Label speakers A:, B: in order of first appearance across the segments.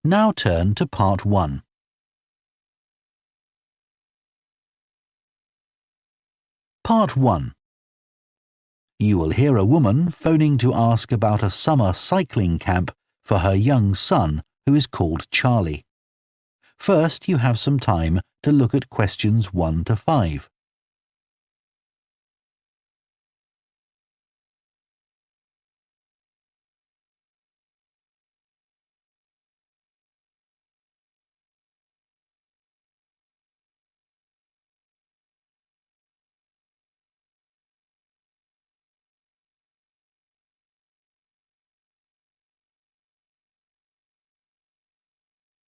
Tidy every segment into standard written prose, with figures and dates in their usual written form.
A: Now turn to Part 1. Part 1. You will hear a woman phoning to ask about a summer cycling camp for her young son, who is called Charlie. First, you have some time to look at questions 1 to 5.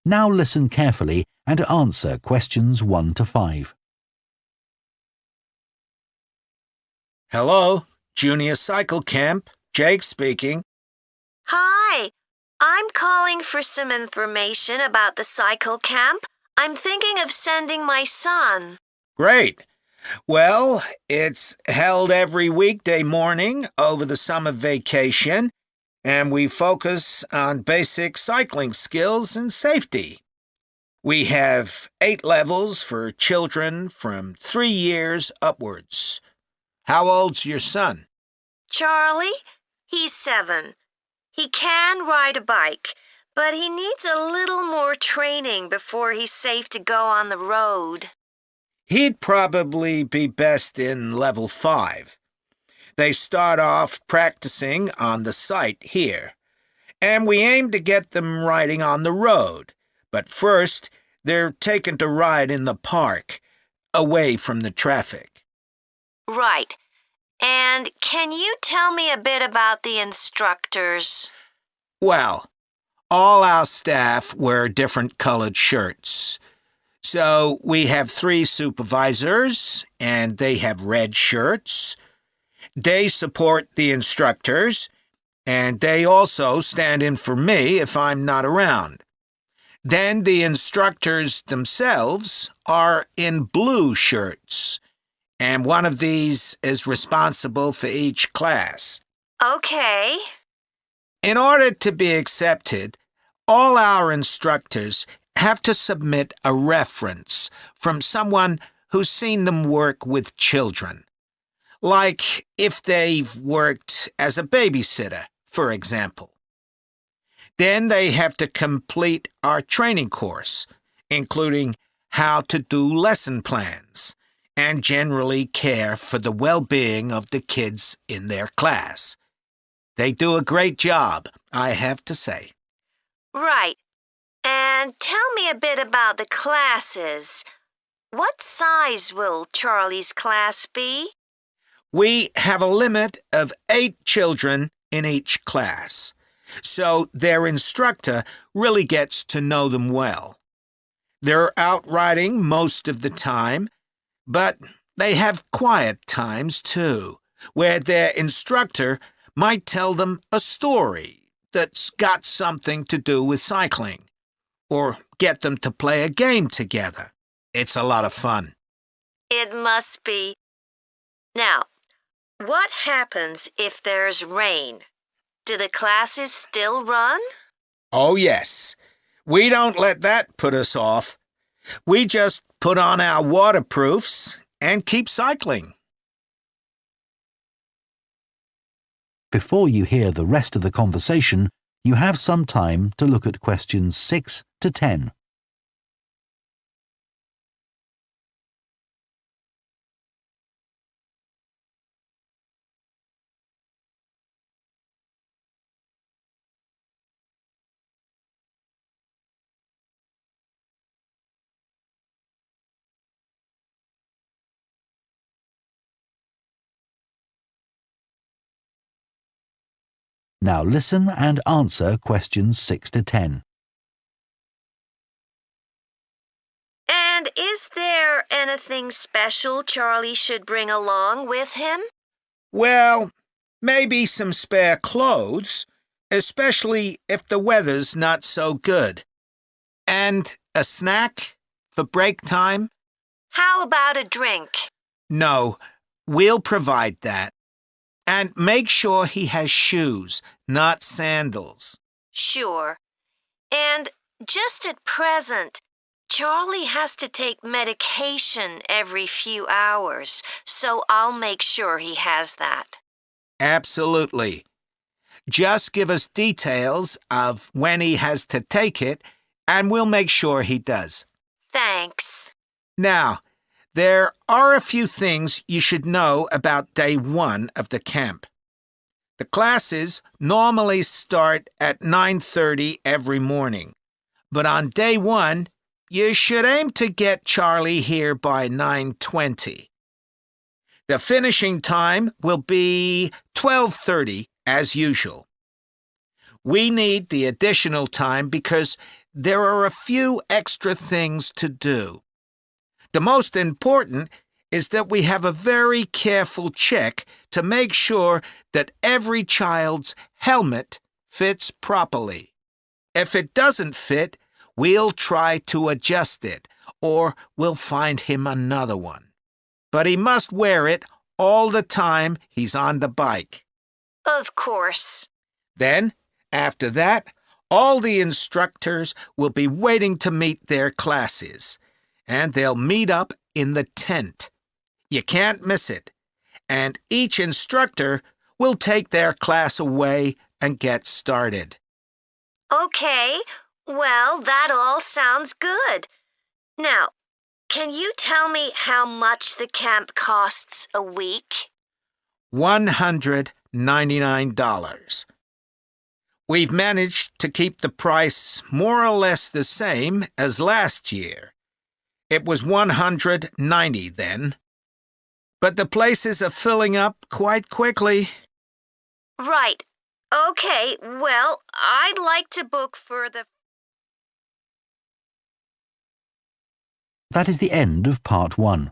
A: Now listen carefully and answer questions 1 to 5.
B: Hello, Junior Cycle Camp. Jake speaking.
C: Hi, I'm calling for some information about the cycle camp. I'm thinking of sending my son.
B: Great. Well, it's held every weekday morning over the summer vacation, and we focus on basic cycling skills and safety. We have 8 levels for children from 3 years upwards. How old's your son?
C: Charlie? He's 7. He can ride a bike, but he needs a little more training before he's safe to go on the road.
B: He'd probably be best in level 5. They start off practicing on the site here, and we aim to get them riding on the road. But first, they're taken to ride in the park, away from the traffic.
C: Right. And can you tell me a bit about the instructors?
B: Well, all our staff wear different colored shirts. So we have 3 supervisors, and they have red shirts. They support the instructors, and they also stand in for me if I'm not around. Then the instructors themselves are in blue shirts, and one of these is responsible for each class.
C: Okay.
B: In order to be accepted, all our instructors have to submit a reference from someone who's seen them work with children. Like if they've worked as a babysitter, for example. Then they have to complete our training course, including how to do lesson plans and generally care for the well-being of the kids in their class. They do a great job, I have to say.
C: Right. And tell me a bit about the classes. What size will Charlie's class be?
B: We have a limit of 8 children in each class, so their instructor really gets to know them well. They're out riding most of the time, but they have quiet times too, where their instructor might tell them a story that's got something to do with cycling, or get them to play a game together. It's a lot of fun.
C: It must be. Now, what happens if there's rain? Do the classes still run?
B: Oh, yes. We don't let that put us off. We just put on our waterproofs and keep cycling.
A: Before you hear the rest of the conversation, you have some time to look at questions 6 to 10. Now listen and answer questions 6 to 10.
C: And is there anything special Charlie should bring along with him?
B: Well, maybe some spare clothes, especially if the weather's not so good. And a snack for break time?
C: How about a drink?
B: No, we'll provide that. And make sure he has shoes, not sandals.
C: Sure. And Just at present, Charlie has to take medication every few hours, so I'll make sure he has that.
B: Absolutely. Just give us details of when he has to take it, and we'll make sure he does.
C: Thanks.
B: Now, there are a few things you should know about day 1 of the camp. The classes normally start at 9:30 every morning, but on day 1, you should aim to get Charlie here by 9:20. The finishing time will be 12:30 as usual. We need the additional time because there are a few extra things to do. The most important is that we have a very careful check to make sure that every child's helmet fits properly. If it doesn't fit, we'll try to adjust it, or we'll find him another one. But he must wear it all the time he's on the bike.
C: Of course.
B: Then, after that, all the instructors will be waiting to meet their classes, and they'll meet up in the tent. You can't miss it, and each instructor will take their class away and get started.
C: Okay, well, that all sounds good. Now, can you tell me how much the camp costs a week?
B: $199. We've managed to keep the price more or less the same as last year. It was $190 then. But the places are filling up quite quickly.
C: Right. Okay, well, I'd like to book for the...
A: That is the end of Part 1.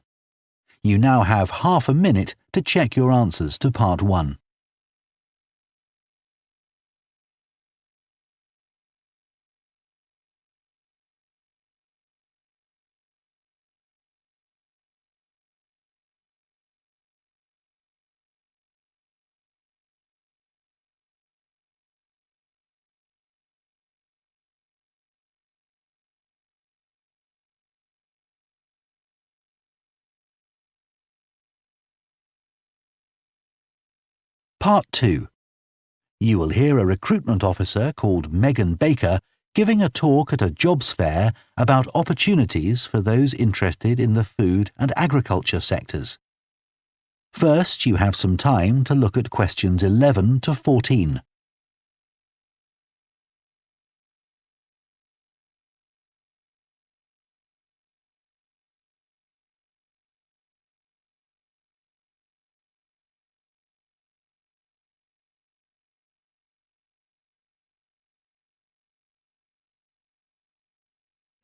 A: You now have half a minute to check your answers to Part 1. Part 2. You will hear a recruitment officer called Megan Baker giving a talk at a jobs fair about opportunities for those interested in the food and agriculture sectors. First, you have some time to look at questions 11 to 14.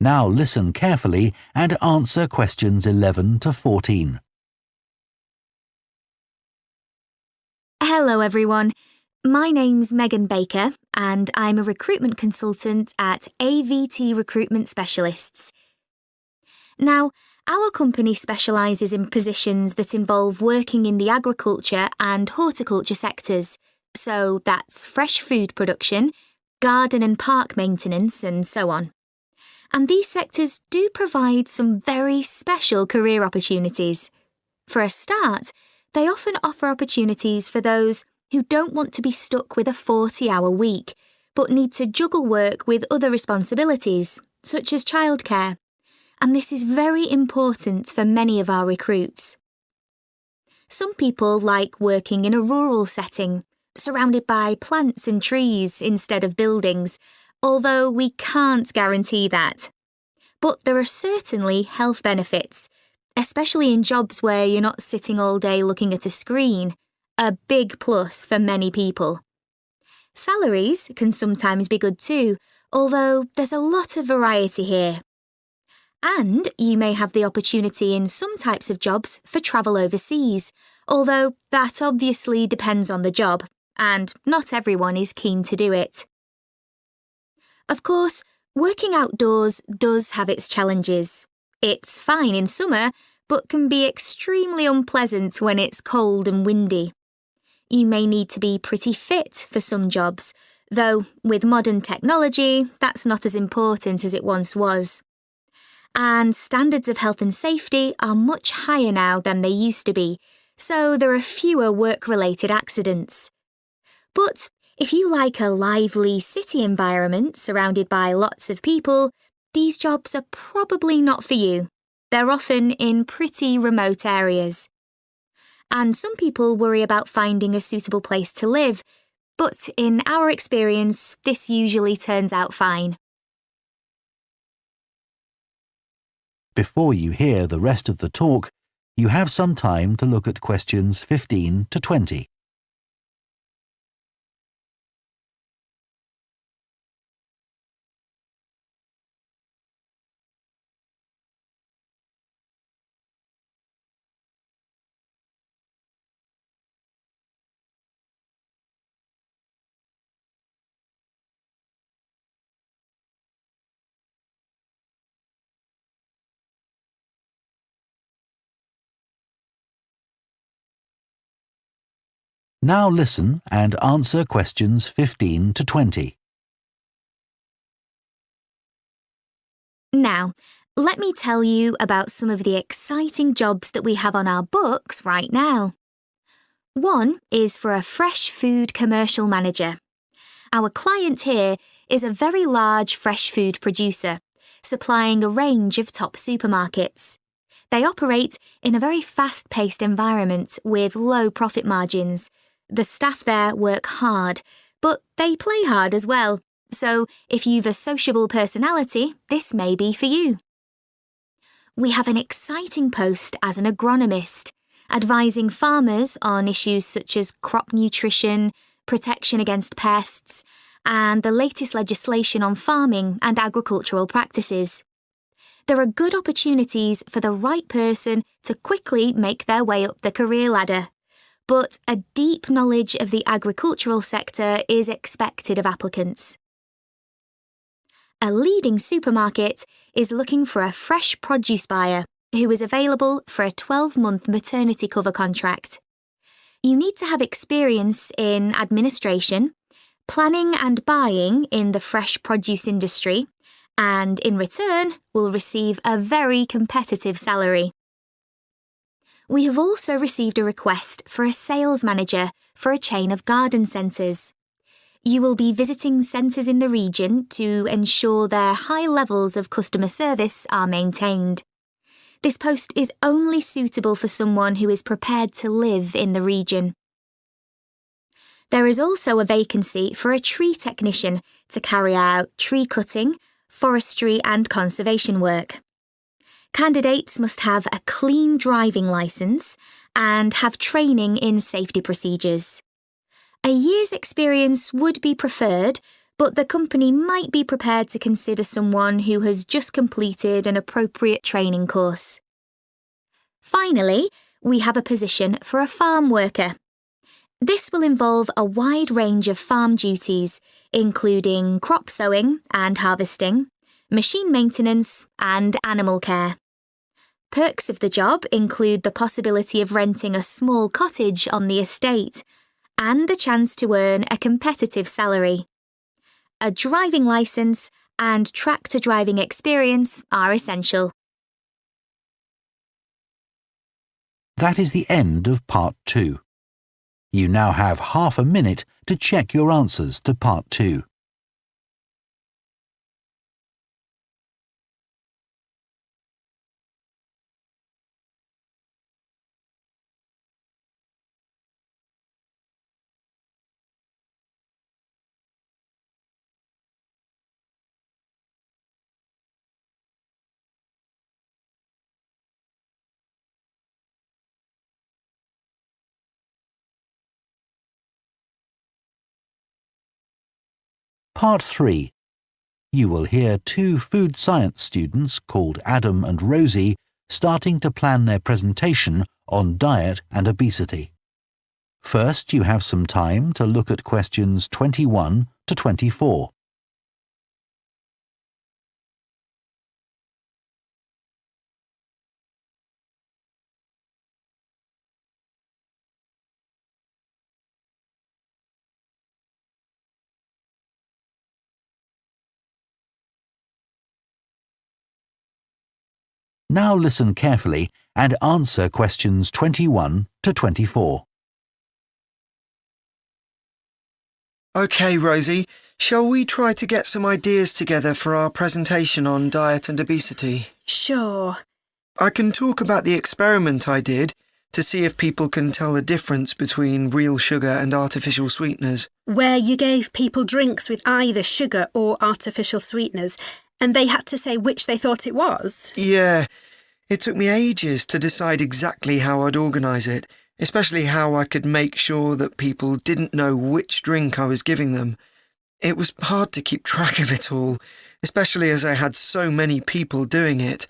A: Now listen carefully and answer questions 11 to 14.
D: Hello everyone, my name's Megan Baker and I'm a recruitment consultant at AVT Recruitment Specialists. Now, our company specialises in positions that involve working in the agriculture and horticulture sectors, so that's fresh food production, garden and park maintenance and so on. And these sectors do provide some very special career opportunities. For a start, they often offer opportunities for those who don't want to be stuck with a 40-hour week, but need to juggle work with other responsibilities, such as childcare. And this is very important for many of our recruits. Some people like working in a rural setting, surrounded by plants and trees instead of buildings, although we can't guarantee that. But there are certainly health benefits, especially in jobs where you're not sitting all day looking at a screen, a big plus for many people. Salaries can sometimes be good too, although there's a lot of variety here. And you may have the opportunity in some types of jobs for travel overseas, although that obviously depends on the job, and not everyone is keen to do it. Of course, working outdoors does have its challenges. It's fine in summer, but can be extremely unpleasant when it's cold and windy. You may need to be pretty fit for some jobs, though with modern technology, that's not as important as it once was. And standards of health and safety are much higher now than they used to be, so there are fewer work-related accidents. But if you like a lively city environment surrounded by lots of people, these jobs are probably not for you. They're often in pretty remote areas. And some people worry about finding a suitable place to live, but in our experience, this usually turns out fine.
A: Before you hear the rest of the talk, you have some time to look at questions 15 to 20. Now listen and answer questions 15 to 20.
D: Now, let me tell you about some of the exciting jobs that we have on our books right now. One is for a fresh food commercial manager. Our client here is a very large fresh food producer, supplying a range of top supermarkets. They operate in a very fast-paced environment with low profit margins. The staff there work hard, but they play hard as well. So if you've a sociable personality, this may be for you. We have an exciting post as an agronomist, advising farmers on issues such as crop nutrition, protection against pests, and the latest legislation on farming and agricultural practices. There are good opportunities for the right person to quickly make their way up the career ladder, but a deep knowledge of the agricultural sector is expected of applicants. A leading supermarket is looking for a fresh produce buyer who is available for a 12-month maternity cover contract. You need to have experience in administration, planning and buying in the fresh produce industry, and in return will receive a very competitive salary. We have also received a request for a sales manager for a chain of garden centres. You will be visiting centres in the region to ensure their high levels of customer service are maintained. This post is only suitable for someone who is prepared to live in the region. There is also a vacancy for a tree technician to carry out tree cutting, forestry and conservation work. Candidates must have a clean driving licence and have training in safety procedures. A year's experience would be preferred, but the company might be prepared to consider someone who has just completed an appropriate training course. Finally, we have a position for a farm worker. This will involve a wide range of farm duties, including crop sowing and harvesting, machine maintenance, and animal care. Perks of the job include the possibility of renting a small cottage on the estate and the chance to earn a competitive salary. A driving licence and tractor driving experience are essential.
A: That is the end of Part 2. You now have half a minute to check your answers to Part 2. Part 3. You will hear two food science students called Adam and Rosie starting to plan their presentation on diet and obesity. First, you have some time to look at questions 21 to 24. Now listen carefully and answer questions 21 to 24.
E: OK, Rosie, shall we try to get some ideas together for our presentation on diet and obesity?
F: Sure.
E: I can talk about the experiment I did to see if people can tell the difference between real sugar and artificial sweeteners.
F: Where you gave people drinks with either sugar or artificial sweeteners, and they had to say which they thought it was?
E: Yeah, it took me ages to decide exactly how I'd organise it, especially how I could make sure that people didn't know which drink I was giving them. It was hard to keep track of it all, especially as I had so many people doing it.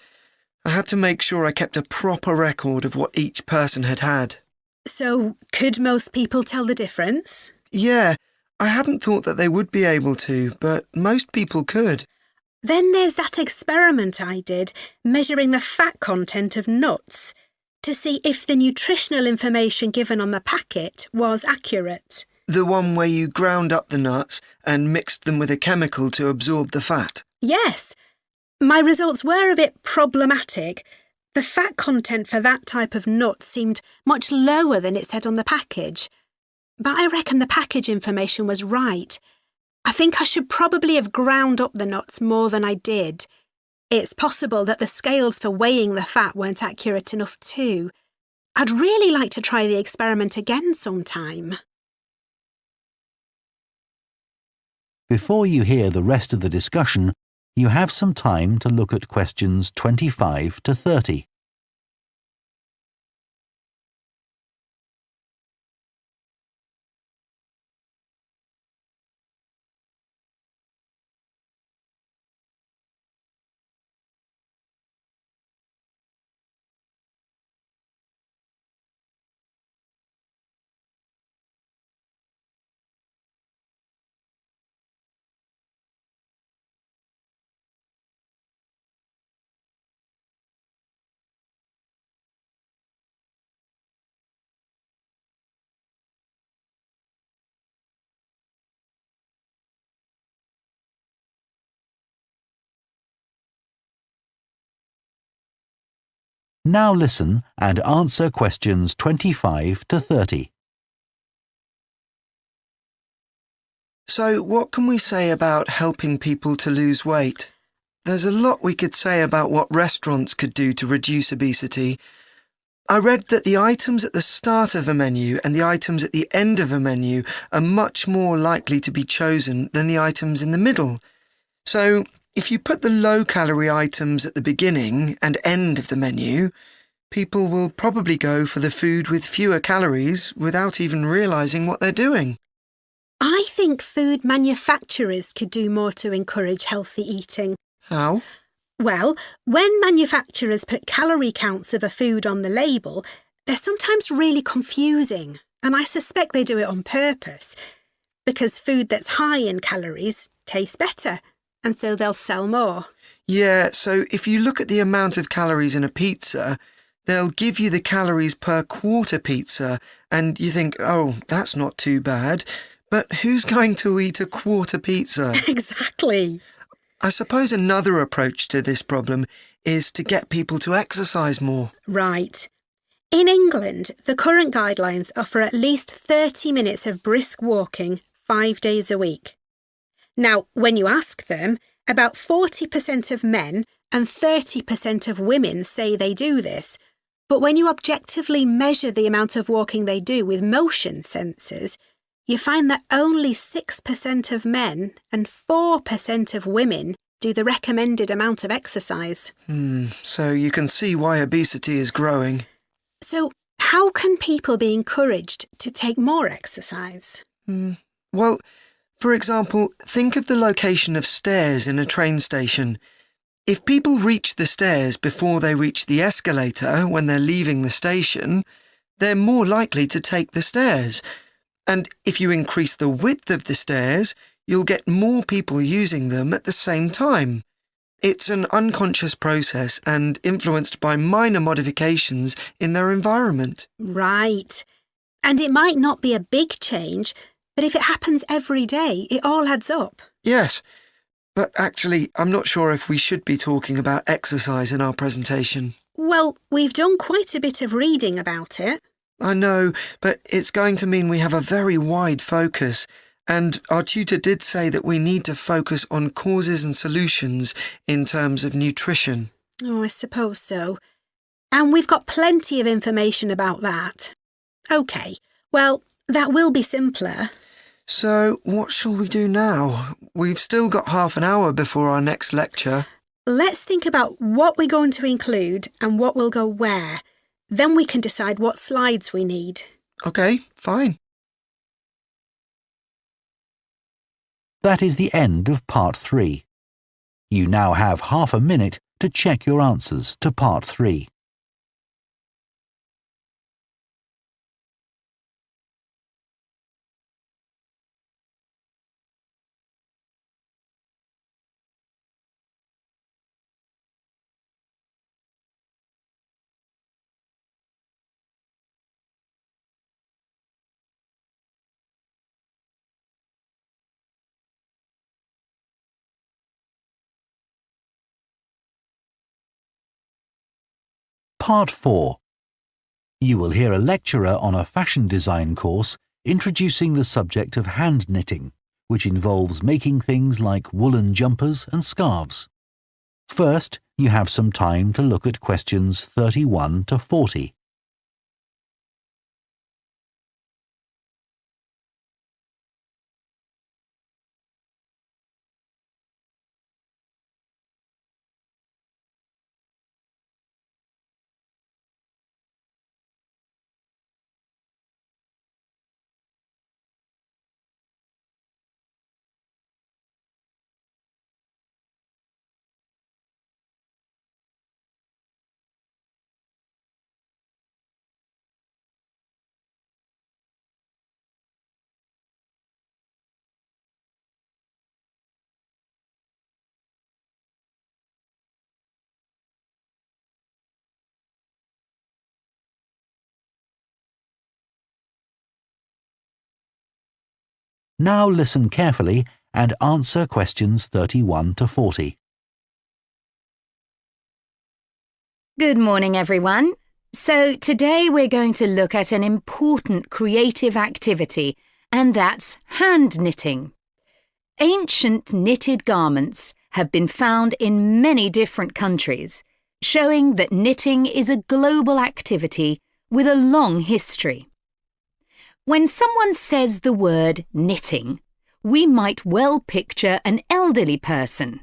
E: I had to make sure I kept a proper record of what each person had had.
F: So, could most people tell the difference?
E: Yeah, I hadn't thought that they would be able to, but most people could.
F: Then there's that experiment I did, measuring the fat content of nuts, to see if the nutritional information given on the packet was accurate.
E: The one where you ground up the nuts and mixed them with a chemical to absorb the fat?
F: Yes. My results were a bit problematic. The fat content for that type of nut seemed much lower than it said on the package. But I reckon the package information was right. I think I should probably have ground up the nuts more than I did. It's possible that the scales for weighing the fat weren't accurate enough too. I'd really like to try the experiment again sometime.
A: Before you hear the rest of the discussion, you have some time to look at questions 25 to 30. Now listen and answer questions 25 to 30.
E: So, what can we say about helping people to lose weight? There's a lot we could say about what restaurants could do to reduce obesity. I read that the items at the start of a menu and the items at the end of a menu are much more likely to be chosen than the items in the middle. So, if you put the low-calorie items at the beginning and end of the menu, people will probably go for the food with fewer calories without even realising what they're doing.
F: I think food manufacturers could do more to encourage healthy eating.
E: How?
F: Well, when manufacturers put calorie counts of a food on the label, they're sometimes really confusing, and I suspect they do it on purpose, because food that's high in calories tastes better, and so they'll sell more.
E: Yeah, so if you look at the amount of calories in a pizza, they'll give you the calories per quarter pizza, and you think, oh, that's not too bad. But who's going to eat a quarter pizza?
F: Exactly.
E: I suppose another approach to this problem is to get people to exercise more.
F: Right. In England, the current guidelines offer at least 30 minutes of brisk walking 5 days a week. Now, when you ask them, about 40% of men and 30% of women say they do this. But when you objectively measure the amount of walking they do with motion sensors, you find that only 6% of men and 4% of women do the recommended amount of exercise.
E: So you can see why obesity is growing.
F: So how can people be encouraged to take more exercise?
E: Well, for example, think of the location of stairs in a train station. If people reach the stairs before they reach the escalator when they're leaving the station, they're more likely to take the stairs. And if you increase the width of the stairs, you'll get more people using them at the same time. It's an unconscious process and influenced by minor modifications in their environment.
F: Right. And it might not be a big change, but if it happens every day, it all adds up.
E: Yes, But actually, I'm not sure if we should be talking about exercise in our presentation.
F: Well, we've done quite a bit of reading about it.
E: I know, but it's going to mean we have a very wide focus, and our tutor did say that we need to focus on causes and solutions in terms of nutrition.
F: Oh, I suppose so. And we've got plenty of information about that. OK, well, that will be simpler.
E: So, what shall we do now? We've still got half an hour before our next lecture.
F: Let's think about what we're going to include and what will go where. Then we can decide what slides we need.
E: OK, fine.
A: That is the end of Part 3. You now have half a minute to check your answers to Part 3. Part 4. You will hear a lecturer on a fashion design course introducing the subject of hand knitting, which involves making things like woolen jumpers and scarves. First, you have some time to look at questions 31 to 40. Now listen carefully and answer questions 31 to 40.
G: Good morning, everyone. So today we're going to look at an important creative activity, and that's hand knitting. Ancient knitted garments have been found in many different countries, showing that knitting is a global activity with a long history. When someone says the word knitting, we might well picture an elderly person,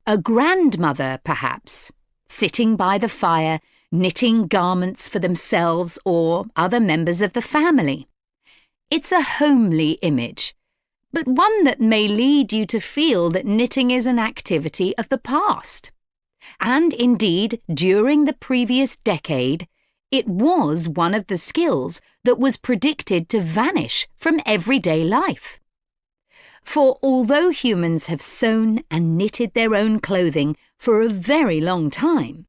G: a grandmother perhaps, sitting by the fire, knitting garments for themselves or other members of the family. It's a homely image, but one that may lead you to feel that knitting is an activity of the past. And indeed, during the previous decade, it was one of the skills that was predicted to vanish from everyday life. For although humans have sewn and knitted their own clothing for a very long time,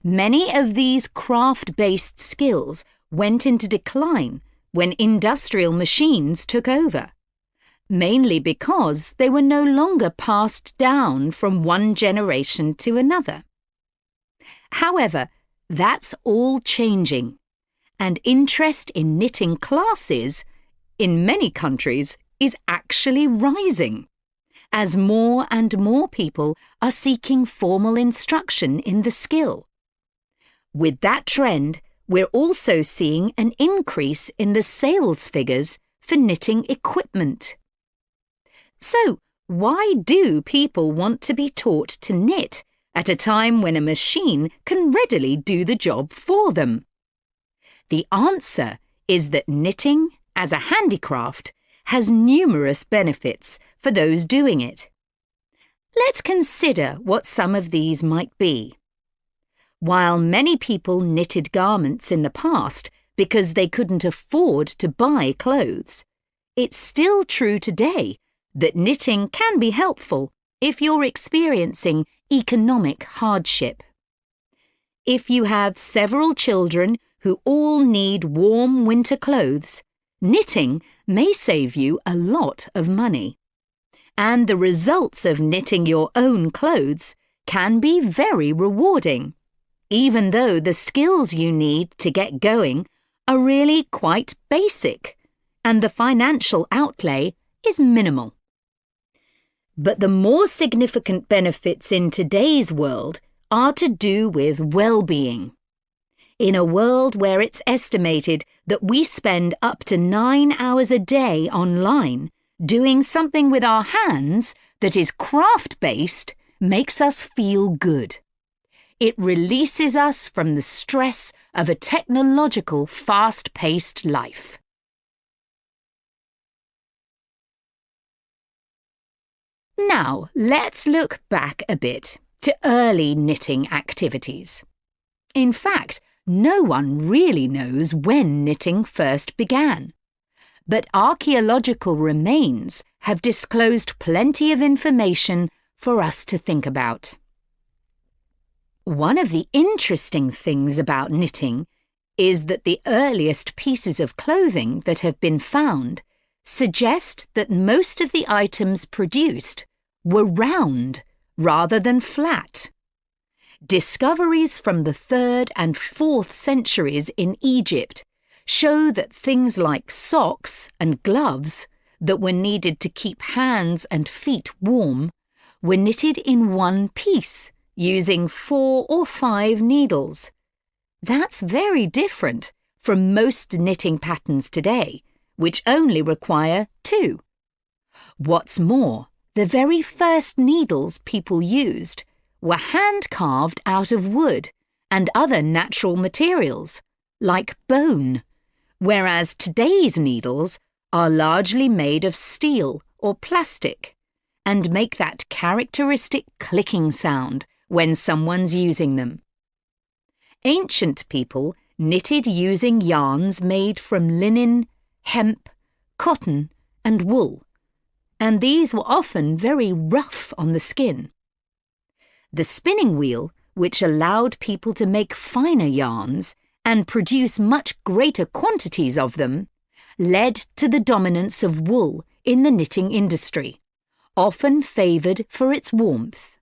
G: many of these craft-based skills went into decline when industrial machines took over, mainly because they were no longer passed down from one generation to another. However, that's all changing, and interest in knitting classes, in many countries, is actually rising, as more and more people are seeking formal instruction in the skill. With that trend, we're also seeing an increase in the sales figures for knitting equipment. So, why do people want to be taught to knit at a time when a machine can readily do the job for them? The answer is that knitting, as a handicraft, has numerous benefits for those doing it. Let's consider what some of these might be. While many people knitted garments in the past because they couldn't afford to buy clothes, it's still true today that knitting can be helpful if you're experiencing economic hardship. If you have several children who all need warm winter clothes, knitting may save you a lot of money. and the results of knitting your own clothes can be very rewarding, even though the skills you need to get going are really quite basic and the financial outlay is minimal. But the more significant benefits in today's world are to do with well-being. In a world where it's estimated that we spend up to 9 hours a day online, doing something with our hands that is craft-based makes us feel good. It releases us from the stress of a technological, fast-paced life. Now, let's look back a bit to early knitting activities. In fact, no one really knows when knitting first began, but archaeological remains have disclosed plenty of information for us to think about. One of the interesting things about knitting is that the earliest pieces of clothing that have been found suggest that most of the items produced were round rather than flat. Discoveries from the 3rd and 4th centuries in Egypt show that things like socks and gloves that were needed to keep hands and feet warm were knitted in one piece using 4 or 5 needles. That's very different from most knitting patterns today, which only require 2. What's more, the very first needles people used were hand-carved out of wood and other natural materials, like bone, whereas today's needles are largely made of steel or plastic and make that characteristic clicking sound when someone's using them. Ancient people knitted using yarns made from linen, hemp, cotton and wool, and these were often very rough on the skin. The spinning wheel, which allowed people to make finer yarns and produce much greater quantities of them, led to the dominance of wool in the knitting industry, often favoured for its warmth.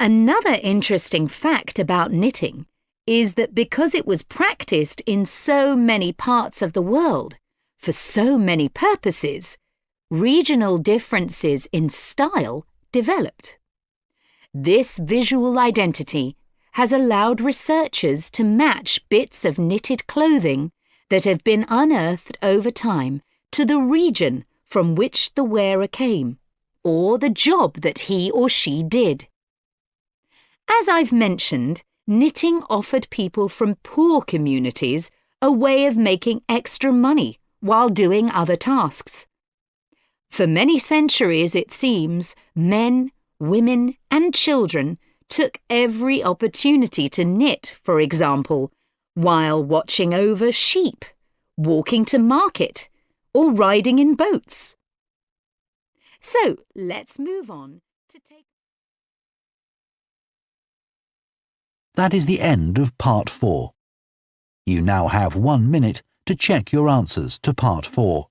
G: Another interesting fact about knitting is that because it was practised in so many parts of the world, for so many purposes, regional differences in style developed. This visual identity has allowed researchers to match bits of knitted clothing that have been unearthed over time to the region from which the wearer came, or the job that he or she did. As I've mentioned, knitting offered people from poor communities a way of making extra money while doing other tasks. For many centuries, it seems, men, women and children took every opportunity to knit, for example, while watching over sheep, walking to market, or riding in boats. So let's move on to take...
A: That is the end of Part 4. You now have 1 minute to check your answers to Part 4.